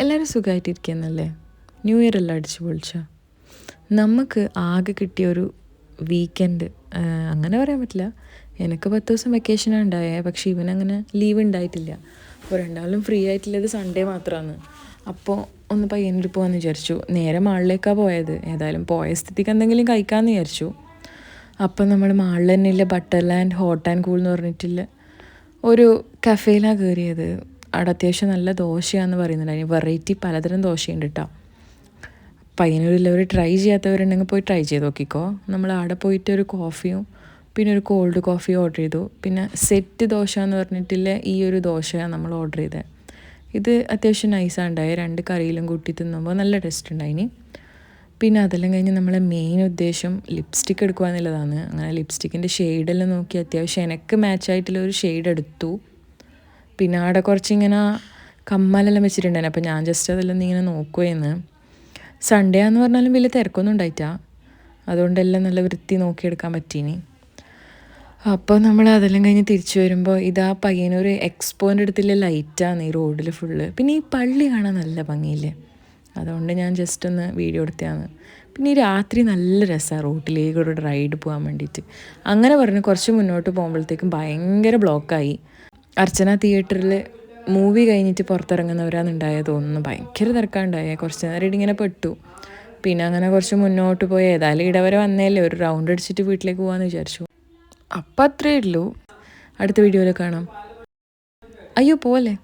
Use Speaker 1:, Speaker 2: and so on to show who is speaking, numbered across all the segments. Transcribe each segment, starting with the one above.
Speaker 1: എല്ലാവരും സുഖമായിട്ടിരിക്കുന്നല്ലേ? New year എല്ലാം അടിച്ചു പൊളിച്ചോ? നമുക്ക് ആകെ കിട്ടിയൊരു വീക്കെൻഡ് അങ്ങനെ പറയാൻ പറ്റില്ല. എനിക്ക് 10 ദിവസം വെക്കേഷനാണ് ഉണ്ടായത്. പക്ഷേ ഇവനങ്ങനെ ലീവ് ഉണ്ടായിട്ടില്ല. അപ്പോൾ രണ്ടാളും ഫ്രീ ആയിട്ടുള്ളത് സൺഡേ മാത്രമാണ്. അപ്പോൾ ഒന്ന് പയ്യന്നൂർ പോകാമെന്ന് വിചാരിച്ചു. നേരെ മാളിലേക്കാണ് പോയത്. ഏതായാലും പോയ സ്ഥിതിക്ക് എന്തെങ്കിലും കഴിക്കാമെന്ന് വിചാരിച്ചു. അപ്പം നമ്മൾ മാളിൽ തന്നെയില്ല butter land hot and cool എന്ന് പറഞ്ഞിട്ടില്ല ഒരു കഫേയിലാണ് കയറിയത്. അവിടെ അത്യാവശ്യം നല്ല ദോശയാണെന്ന് പറയുന്നുണ്ട്. അതിന് വെറൈറ്റി പലതരം ദോശയുണ്ട് കേട്ടോ. പയ്യന്നൂരിലുള്ളവർ ട്രൈ ചെയ്യാത്തവരുണ്ടെങ്കിൽ പോയി ട്രൈ ചെയ്ത് നോക്കിക്കോ. നമ്മൾ അവിടെ പോയിട്ട് ഒരു കോഫിയും പിന്നെ ഒരു കോൾഡ് കോഫിയും ഓർഡർ ചെയ്തു. പിന്നെ സെറ്റ് ദോശ എന്ന് പറഞ്ഞിട്ടില്ല ഈ ഒരു ദോശയാണ് നമ്മൾ ഓർഡർ ചെയ്തത്. ഇത് അത്യാവശ്യം നൈസാണ് ഉണ്ടായത്. 2 കറിയിലും കൂട്ടി തിന്നുമ്പോൾ നല്ല ടേസ്റ്റ് ഉണ്ടായിന്. പിന്നെ അതെല്ലാം കഴിഞ്ഞ് നമ്മളെ മെയിൻ ഉദ്ദേശം ലിപ്സ്റ്റിക്ക് എടുക്കുക എന്നുള്ളതാണ്. അങ്ങനെ ലിപ്സ്റ്റിക്കിൻ്റെ ഷെയ്ഡെല്ലാം നോക്കി അത്യാവശ്യം എനിക്ക് മാച്ചായിട്ടുള്ള ഒരു ഷെയ്ഡ് എടുത്തു. പിന്നെ അവിടെ കുറച്ചിങ്ങനെ കമ്മലെല്ലാം വെച്ചിട്ടുണ്ടായിരുന്നു. അപ്പോൾ ഞാൻ ജസ്റ്റ് അതെല്ലാം ഇങ്ങനെ നോക്കുകയെന്ന്. സൺഡേ ആണെന്ന് പറഞ്ഞാലും വലിയ തിരക്കൊന്നും ഉണ്ടായിട്ടാ. അതുകൊണ്ടെല്ലാം നല്ല വൃത്തി നോക്കിയെടുക്കാൻ പറ്റീനി. അപ്പോൾ നമ്മൾ അതെല്ലാം കഴിഞ്ഞ് തിരിച്ചു വരുമ്പോൾ ഇതാ പയ്യന്നൂർ എക്സ്പോൻ്റെ അടുത്തുള്ള ലൈറ്റാണ് ഈ റോഡിൽ ഫുള്ള്. പിന്നെ ഈ പള്ളി കാണാൻ നല്ല ഭംഗിയില്ലേ, അതുകൊണ്ട് ഞാൻ ജസ്റ്റ് ഒന്ന് വീഡിയോ എടുത്തതാണ്. പിന്നെ ഈ രാത്രി നല്ല രസമാണ് റോട്ടിലേക്ക് ഒരു റൈഡ് പോകാൻ വേണ്ടിയിട്ട്. അങ്ങനെ പറഞ്ഞ് കുറച്ച് മുന്നോട്ട് പോകുമ്പോഴത്തേക്കും ഭയങ്കര ബ്ലോക്കായി. അർച്ചന തിയേറ്ററിൽ മൂവി കഴിഞ്ഞിട്ട് പുറത്തിറങ്ങുന്നവരാണ് ഉണ്ടായത് തോന്നുന്നു. ഭയങ്കര തിരക്കാണ്ടായേ. കുറച്ച് നേരം ഇങ്ങനെ പെട്ടു. പിന്നെ അങ്ങനെ കുറച്ച് മുന്നോട്ട് പോയി ഏതായാലും ഇടവരെ വന്നേലേ ഒരു റൗണ്ട് അടിച്ചിട്ട് വീട്ടിലേക്ക് പോകാമെന്ന് വിചാരിച്ചു. അപ്പം അത്രയേ ഉള്ളൂ. അടുത്ത വീഡിയോയിൽ കാണാം. അയ്യോ പോലെ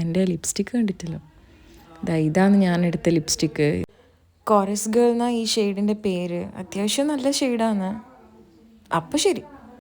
Speaker 1: എൻ്റെ ലിപ്സ്റ്റിക്ക് കണ്ടിട്ടല്ലോ. ഇതാണ് ഞാൻ എടുത്ത ലിപ്സ്റ്റിക്ക്. കോറസ് ഗേൾ എന്നാണ് ഈ ഷെയ്ഡിൻ്റെ പേര്. അത്യാവശ്യം നല്ല ഷെയ്ഡാണ്. അപ്പോൾ ശരി.